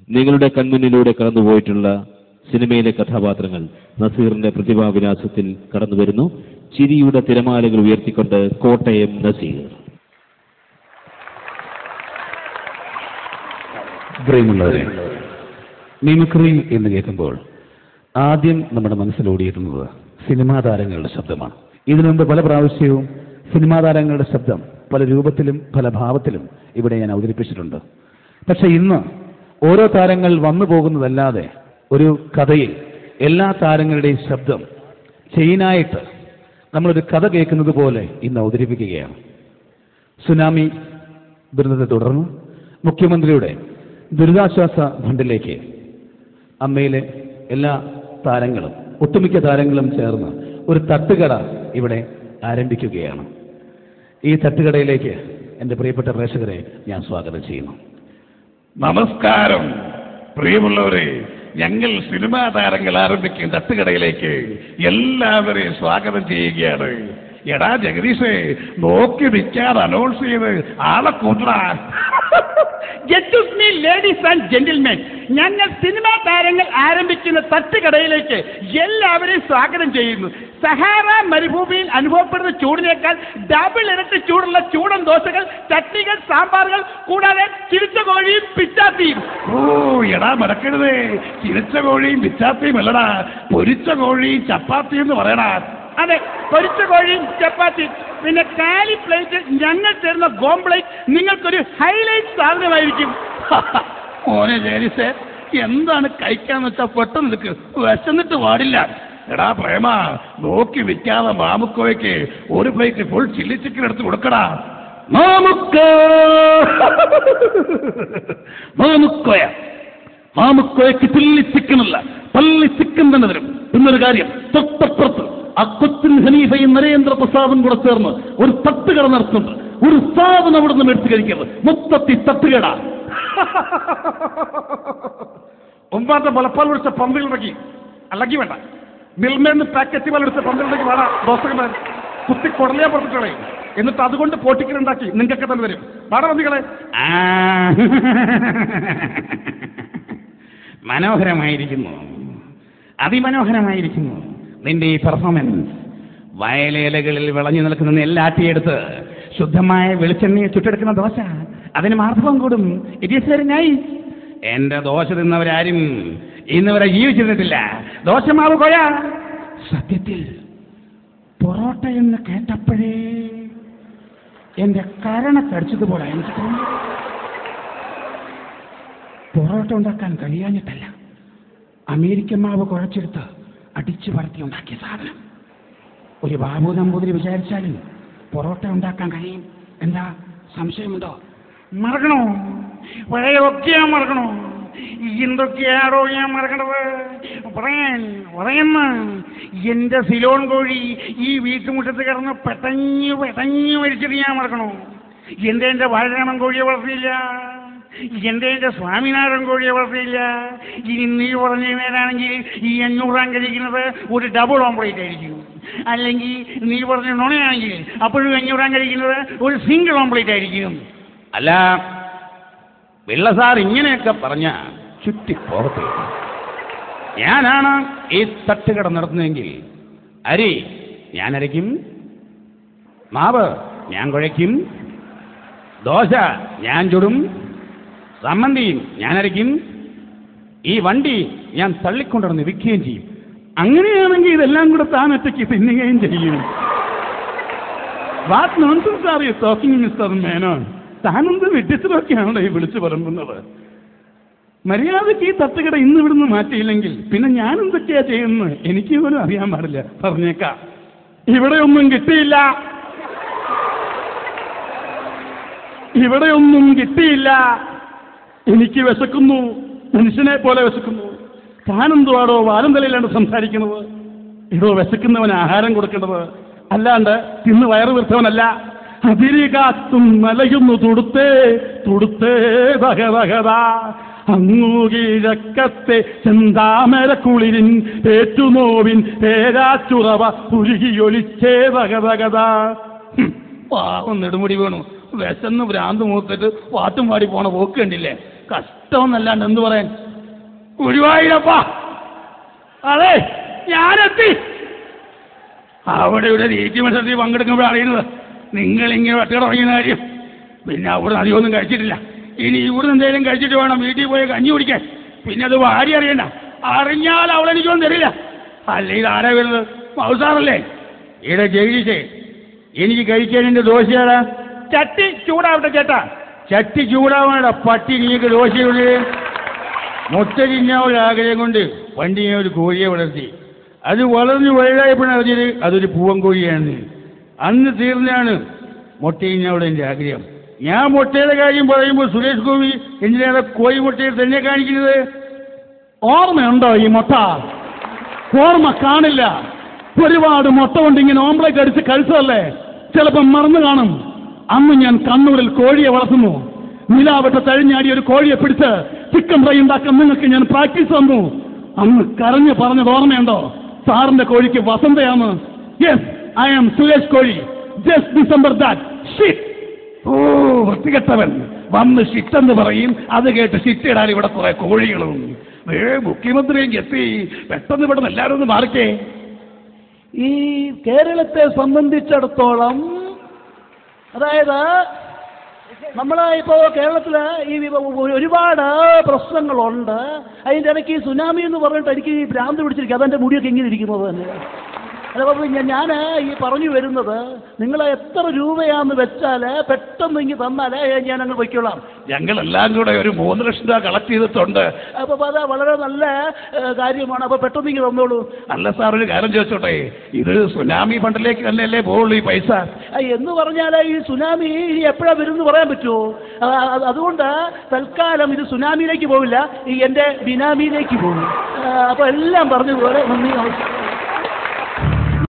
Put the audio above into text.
നിങ്ങളുടെ കൺമുന്നിലൂടെ കടന്നുപോയിട്ടുള്ള സിനിമയിലെ കഥാപാത്രങ്ങൾ നസീറിന്റെ പ്രതിഭാവിലാസത്തിൽ കടന്നുവരുന്നു. ചിരിയുടെ തിരമാലകൾ ഉയർത്തിക്കൊണ്ട് കോട്ടയം നസീർ. പ്രിയമുള്ളവരെ, മിമിക്രി എന്ന് കേൾക്കുമ്പോൾ ആദ്യം നമ്മുടെ മനസ്സിലോടിയിരുന്നത് സിനിമാ താരങ്ങളുടെ ശബ്ദമാണ്. ഇതിനു മുമ്പ് പല പ്രാവശ്യവും സിനിമാ താരങ്ങളുടെ ശബ്ദം പല രൂപത്തിലും പല ഭാവത്തിലും ഇവിടെ ഞാൻ അവതരിപ്പിച്ചിട്ടുണ്ട്. പക്ഷെ ഇന്ന് ഓരോ താരങ്ങൾ വന്നു പോകുന്നതല്ലാതെ ഒരു കഥയിൽ എല്ലാ താരങ്ങളുടെയും ശബ്ദം ചെയിനായിട്ട് നമ്മളൊരു കഥ കേൾക്കുന്നത് പോലെ ഇന്ന് അവതരിപ്പിക്കുകയാണ്. സുനാമി ദുരന്തത്തെ തുടർന്ന് മുഖ്യമന്ത്രിയുടെ ദുരിതാശ്വാസ ഫണ്ടിലേക്ക് അമ്മയിലെ എല്ലാ താരങ്ങളും ഒട്ടുമിക്ക താരങ്ങളും ചേർന്ന് ഒരു തട്ടുകട ഇവിടെ ആരംഭിക്കുകയാണ്. ഈ തട്ടുകടയിലേക്ക് എൻ്റെ പ്രിയപ്പെട്ട പ്രേക്ഷകരെ ഞാൻ സ്വാഗതം ചെയ്യുന്നു. നമസ്കാരം പ്രിയമുള്ളവരെ, ഞങ്ങൾ സിനിമാ താരങ്ങൾ ആരംഭിക്കും തട്ടുകടയിലേക്ക് എല്ലാവരെയും സ്വാഗതം ചെയ്യുകയാണ്. എടാ ജഗദീഷേ, നോക്കി നിൽക്കാതെ അനൗൺസ് ചെയ്ത് ആളെ കൂട്ടടാ. Excuse me ladies and gentlemen, ഞങ്ങൾ സിനിമാ താരങ്ങൾ ആരംഭിക്കുന്ന തട്ടുകടയിലേക്ക് എല്ലാവരെയും സ്വാഗതം ചെയ്യുന്നു. സഹാറ മരുഭൂമിയിൽ അനുഭവപ്പെടുന്ന ചൂടിനേക്കാൾ ഡബിൾ ഇരട്ടി ചൂടുള്ള ചൂടൻ ദോശകൾ, ചട്നികൾ, സാമ്പാറുകൾ, കൂടാതെ ചിരിച്ച കോഴിയും പിച്ചാത്തിയും. ഓ എടാ മറക്കരുതേ, ചിരിച്ച കോഴിയും പിച്ചാത്തിയും അല്ലടാ, പൊരിച്ച കോഴിയും ചപ്പാത്തിയും എന്ന് പറയടാ. അതെ, പൊരിച്ച കോഴിയും ചപ്പാത്തിയും. പിന്നെ കാലി പ്ലേറ്റ് ഞങ്ങൾ തരുന്ന ഗോംപ്ലേറ്റ് നിങ്ങൾക്കൊരു ഹൈലൈറ്റ് സാധനമായിരിക്കും. മോനെ ജേരിസേ, എന്താണ് കഴിക്കാന്ന് വെച്ചാൽ പെട്ടെന്ന് നിൽക്ക്, വിശന്നിട്ട് പാടില്ല. എടാ പ്രേമ, നോക്കി വിൽക്കാതെ മാമുക്കോയ്ക്ക് ഒരു പ്ലേറ്റ് ഫുൾ ചില്ലി ചിക്കൻ എടുത്ത് കൊടുക്കടാ. മാമുക്കോയ്ക്ക് ചില്ലി ചിക്കനല്ല, പള്ളി ചിക്കൻ തന്നെ തരും. എന്നൊരു കാര്യം, തൊട്ടപ്പുറത്ത് ആ കൊച്ചിൻ ഹനീഫയും നരേന്ദ്രപ്രസാദും കൂടെ ചേർന്ന് ഒരു തട്ടുകട നടത്തുന്നുണ്ട്. ഒരു സാധനം അവിടെ നിന്ന് മേടിച്ച് കഴിക്കരുത്, മൊത്തത്തിൽ തട്ടുകട. ഒമ്പാത്ത മുലപ്പാൽ ഒഴിച്ച പന്തിലുണ്ടെങ്കിൽ അല്ലെങ്കിൽ വേണ്ട, മിൽമേന്ന് പാക്കറ്റ് പാൽ ഒഴിച്ച പന്തിലുണ്ടെങ്കിൽ വേണം ദോശകൾ കുത്തി കുടലയാൻ പുറത്തിട്ടോളെ. എന്നിട്ട് അതുകൊണ്ട് പോട്ടിക്കലുണ്ടാക്കി നിങ്ങൾക്കൊക്കെ തന്നെ വരും. വേണം വന്നികളെ. മനോഹരമായിരിക്കുന്നു, അതിമനോഹരമായിരിക്കുന്നു നിന്റെ ഈ പെർഫോമൻസ്. വയലേലകളിൽ വിളഞ്ഞു നിൽക്കുന്ന നെല്ലാട്ടിയെടുത്ത് ശുദ്ധമായ വെളിച്ചെണ്ണയെ ചുട്ടെടുക്കുന്ന ദോശ, അതിന് മാർദ്ദവം കൂടും. It is very nice. എന്റെ ദോശ തിന്നവരാരും ഇന്നുവരെ ജീവിച്ചിരുന്നിട്ടില്ല. ദോശമാവ് കൊയ. സത്യത്തിൽ പൊറോട്ട എന്ന് കേട്ടപ്പോഴേ എന്റെ കരണക്കടിച്ചതുപോലെ എനിക്ക് തോന്നി. പൊറോട്ട ഉണ്ടാക്കാൻ കഴിയാഞ്ഞിട്ടല്ല, അമേരിക്കൻ മാവ് കുഴച്ചെടുത്ത് അടിച്ചു പരത്തി ഉണ്ടാക്കിയ സാധനം. ഒരു ബാബു നമ്പൂതിരി വിചാരിച്ചാലും പൊറോട്ട ഉണ്ടാക്കാൻ കഴിയും. എന്താ സംശയമുണ്ടോ? മറക്കണോ? പഴയൊക്കെ മറക്കണോ? എന്തൊക്കെയാണോ ഞാൻ മറക്കണത്? പറയുന്ന എന്റെ സിലോൺ കോഴി ഈ വീട്ടുമുറ്റത്ത് കിടന്ന് പെട്ടഞ്ഞു മരിച്ചിട്ട് ഞാൻ മറക്കണോ? എന്റെ വാഴരാമൻ കോഴിയെ വളർത്തിയില്ല, എന്റെ സ്വാമിനാഥൻ കോഴിയെ വളർത്തിയില്ല. ഇനി നീ പറഞ്ഞ നേരാണെങ്കിൽ ഈ 500 കഴിക്കുന്നത് ഒരു ഡബിൾ ഓംപ്ലേറ്റ് ആയിരിക്കും. അല്ലെങ്കിൽ നീ പറഞ്ഞ നുണയാണെങ്കിൽ അപ്പോഴും 500 കഴിക്കുന്നത് ഒരു സിംഗിൾ ഓംപ്ലേറ്റ് ആയിരിക്കും. അല്ല പിള്ള സാർ ഇങ്ങനെയൊക്കെ പറഞ്ഞ ചുറ്റിപ്പോകത്തെ. ഞാനാണ് ഈ തട്ടുകട നടത്തുന്നതെങ്കിൽ അരി ഞാൻ അരയ്ക്കും, മാവ് ഞാൻ കുഴയ്ക്കും, ദോശ ഞാൻ ചുടും, സമ്മന്തിയും ഞാൻ അരയ്ക്കും, ഈ വണ്ടി ഞാൻ തള്ളിക്കൊണ്ടിരുന്ന് വിൽക്കുകയും ചെയ്യും. അങ്ങനെയാണെങ്കിൽ ഇതെല്ലാം കൂടെ താൻ ഒറ്റയ്ക്ക് തിന്നുകയും ചെയ്യും. What nonsense are you talking mister Menon? താനെന്ത് വിട്ടിച്ചതൊക്കെയാണോ ഈ വിളിച്ചു പറയുന്നത്? മര്യാദയ്ക്ക് ഈ തട്ടുകട ഇന്ന് ഇവിടുന്ന് മാറ്റിയില്ലെങ്കിൽ പിന്നെ ഞാൻ എന്തൊക്കെയാ ചെയ്യുന്നത് എനിക്ക് പോലും അറിയാൻ പാടില്ല. പറഞ്ഞേക്കാം, ഇവിടെ ഒന്നും കിട്ടിയില്ല, ഇവിടെ ഒന്നും കിട്ടിയില്ല. എനിക്ക് വിശക്കുന്നു, മനുഷ്യനെ പോലെ വിശക്കുന്നു. താനെന്തുവാടോ വാലും തലയിലാണ് സംസാരിക്കുന്നത്? ഇതോ വിശക്കുന്നവന് ആഹാരം കൊടുക്കേണ്ടത്, അല്ലാണ്ട് തിന്ന് വയറ് വീർത്തവനല്ല. അതിരികാത്തും മലയുന്നു തുടുത്തേ തുടുത്തേ ഭഗവഗതാ അങ്ങു കിഴക്കത്തെ ചെന്താമരക്കുളിരിൻ പേറ്റുനോവിൻ പേരാച്ചുറവ ഉരുകിയൊലിച്ചേ ഭഗവഗതാ. പാവം നെടുമുടി വേണു വിശന്ന് ഭ്രാന്ത് മൂത്തിട്ട് പാട്ടും പാടി പോണ പോക്ക് കണ്ടില്ലേ? കഷ്ടമെന്നല്ലാണ്ട് എന്ത് പറയാൻ. ഗുരുവായൂരപ്പ, അതെ ഞാനെത്തി. അവിടെ ഇവിടെ രീതി മത്സരത്തിൽ പങ്കെടുക്കുമ്പോൾ അറിയുന്നത് നിങ്ങളിങ്ങനെ വെട്ട തുടങ്ങിയ കാര്യം. പിന്നെ അവിടെ അധികമൊന്നും കഴിച്ചിട്ടില്ല. ഇനി ഇവിടെ എന്തെങ്കിലും കഴിച്ചിട്ട് വേണം വീട്ടിൽ പോയി കഞ്ഞി കുടിക്കാൻ. പിന്നെ അത് ഭാര്യ അറിയണ്ട. അറിഞ്ഞാൽ അവളെനിക്കൊന്നും തരില്ല. അല്ല ഇത് ആരാ വരുന്നത്? മൗസാറല്ലേ? ഇവിടെ ജഗദീഷേ, എനിക്ക് കഴിക്കാൻ എൻ്റെ ദോശയാടാ. ചട്ടി ചൂടാവട്ടെ ചേട്ടാ. ചട്ടി ചൂടാവാനടാ പട്ടി. നീക്ക് ദോശയുണ്ട്. മുട്ട തിന്നാൻ ഒരു ആഗ്രഹം കൊണ്ട് പണ്ട് ഞാൻ ഒരു കോഴിയെ വളർത്തി. അത് വളർന്ന് വലുതായപ്പോഴാണ് അറിഞ്ഞത് അതൊരു പൂവൻ കോഴിയാണ്. അന്ന് തീർന്നാണ് മുട്ട തിന്നാനുള്ള എൻ്റെ ആഗ്രഹം. ഞാൻ മുട്ടയുടെ കാര്യം പറയുമ്പോൾ സുരേഷ് ഗോപി എന്തിനാണ് കോഴി മുട്ടയിൽ തന്നെ കാണിക്കുന്നത്? ഓർമ്മയുണ്ടോ ഈ മുട്ട? ഓർമ്മ കാണില്ല. ഒരുപാട് മുട്ട കൊണ്ട് ഇങ്ങനെ ഓംപ്ലേറ്റ് അടിച്ച് കഴിച്ചതല്ലേ? ചിലപ്പോൾ മറന്നു കാണും. അന്ന് ഞാൻ കണ്ണൂരിൽ കോഴിയെ വളർത്തുന്നു. നിലാവട്ട തഴിഞ്ഞാടി ഒരു കോഴിയെ പിടിച്ച് ചിക്കൻ ഫ്രൈ ഉണ്ടാക്കാൻ നിങ്ങൾക്ക് ഞാൻ പ്രാക്ടീസ് തന്നു. അന്ന് കരഞ്ഞ് പറഞ്ഞത് ഓർമ്മയുണ്ടോ? സാറിന്റെ കോഴിക്ക് വസന്തയാണ്. യെസ്, ഐ ആം സുരേഷ് കോഴി. Just December that shit. ഓ വൃത്തികെട്ടവൻ വന്ന് ഷിറ്റെന്ന് പറയും. അത് കേട്ട് ഷിറ്റിടാൻ ഇവിടെ കുറെ കോഴികളും. മുഖ്യമന്ത്രിയെങ്കിൽ എത്തി. പെട്ടെന്ന് ഇവിടെ എല്ലാവരും ഒന്ന് മാറിക്കേ. ഈ കേരളത്തെ സംബന്ധിച്ചിടത്തോളം, അതായത് ഇപ്പോൾ കേരളത്തിൽ ഈ ഒരുപാട് പ്രശ്നങ്ങളുണ്ട്. അതിൻ്റെ ഇടയ്ക്ക് ഈ സുനാമി എന്ന് പറഞ്ഞിട്ട് എനിക്ക് ഈ ഭ്രാന്ത് പിടിച്ചിരിക്കും. അതെൻ്റെ മുടിയൊക്കെ ഇങ്ങനെ ഇരിക്കുന്നത് തന്നെ. അതപ്പോൾ ഞാൻ ഈ പറഞ്ഞു വരുന്നത്, നിങ്ങൾ എത്ര രൂപയാന്ന് വെച്ചാൽ പെട്ടെന്ന് ഇങ്ങ് തന്നാലേ ഞാൻ അങ്ങ് വയ്ക്കൊള്ളാം. ഞങ്ങളെല്ലാം കൂടെ ഒരു 3 ലക്ഷം രൂപ കളക്ട് ചെയ്തിട്ടുണ്ട്. അപ്പോൾ അത് വളരെ നല്ല കാര്യമാണ്. അപ്പോൾ പെട്ടെന്ന് ഇങ്ങ് തന്നോളൂ. അല്ല സാർ, ഒരു കാര്യം ചോദിച്ചോട്ടെ, ഇത് സുനാമി ഫണ്ടിലേക്ക് തന്നെയല്ലേ പോകുള്ളൂ ഈ പൈസ? എന്ന് പറഞ്ഞാൽ ഈ സുനാമി എപ്പോഴാണ് വരുമെന്ന് പറയാൻ പറ്റുമോ? അതുകൊണ്ട് തൽക്കാലം ഇത് സുനാമിയിലേക്ക് പോവില്ല, ഈ എൻ്റെ ബിനാമിയിലേക്ക് പോകും. അപ്പോൾ എല്ലാം പറഞ്ഞതുപോലെ നന്ദി, നമസ്കാരം.